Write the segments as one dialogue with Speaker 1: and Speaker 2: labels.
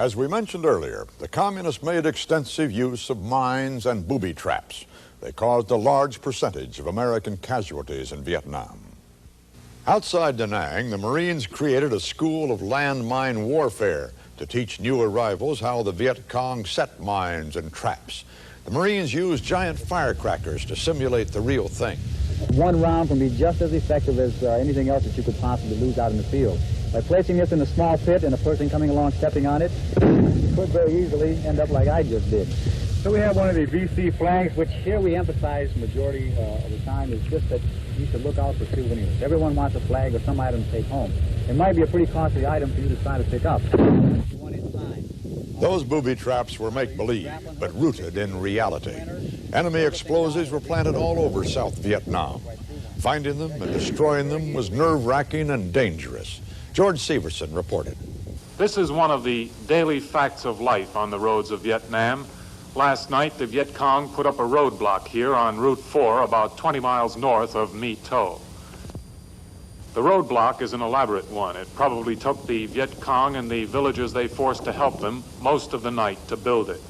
Speaker 1: As we mentioned earlier, the communists made extensive use of mines and booby traps. They caused a large percentage of American casualties in Vietnam. Outside Da Nang, the Marines created a school of landmine warfare to teach new arrivals how the Viet Cong set mines and traps. The Marines used giant firecrackers to simulate the real thing.
Speaker 2: One round can be just as effective as anything else that you could possibly lose out in the field. By placing this in a small pit and a person coming along stepping on it, could very easily end up like I just did. So we have one of the VC flags, which here we emphasize majority of the time is just that you should look out for souvenirs. Everyone wants a flag or some item to take home. It might be a pretty costly item for you to try to pick up.
Speaker 1: Those booby traps were make-believe, but rooted in reality. Enemy explosives were planted all over South Vietnam. Finding them and destroying them was nerve-wracking and dangerous. George Severson reported.
Speaker 3: This is one of the daily facts of life on the roads of Vietnam. Last night, the Viet Cong put up a roadblock here on Route 4, about 20 miles north of My Tho. The roadblock is an elaborate one. It probably took the Viet Cong and the villagers they forced to help them most of the night to build it.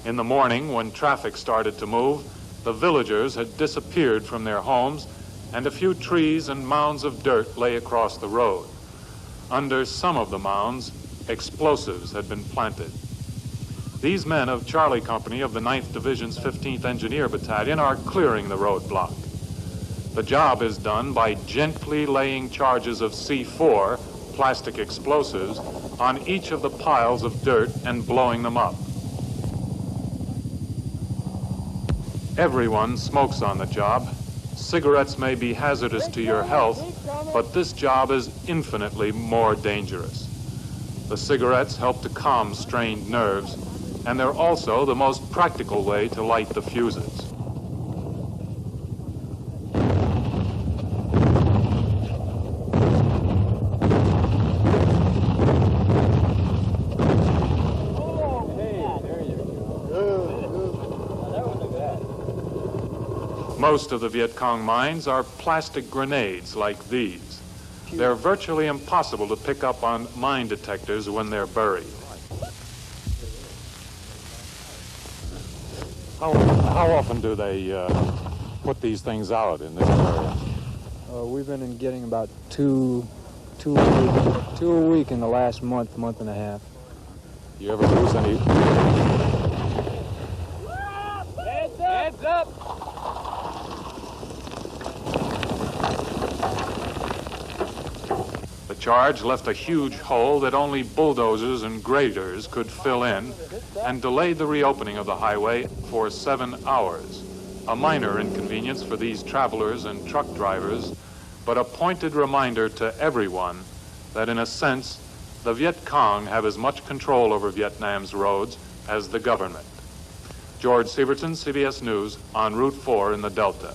Speaker 3: In the morning, when traffic started to move, the villagers had disappeared from their homes, and a few trees and mounds of dirt lay across the road. Under some of the mounds, explosives had been planted. These men of Charlie Company of the 9th Division's 15th Engineer Battalion are clearing the roadblock. The job is done by gently laying charges of C4, plastic explosives, on each of the piles of dirt and blowing them up. Everyone smokes on the job. Cigarettes may be hazardous to your health, but this job is infinitely more dangerous. The cigarettes help to calm strained nerves, and they're also the most practical way to light the fuses. Most of the Viet Cong mines are plastic grenades like these. They're virtually impossible to pick up on mine detectors when they're buried. How often do they put these things out in this area?
Speaker 4: We've been getting about two a week in the last month and a half.
Speaker 3: You ever lose any?
Speaker 5: Heads up!
Speaker 3: The charge left a huge hole that only bulldozers and graders could fill in, and delayed the reopening of the highway for 7 hours. A minor inconvenience for these travelers and truck drivers, but a pointed reminder to everyone that in a sense, the Viet Cong have as much control over Vietnam's roads as the government. George Severson, CBS News, on Route 4 in the Delta.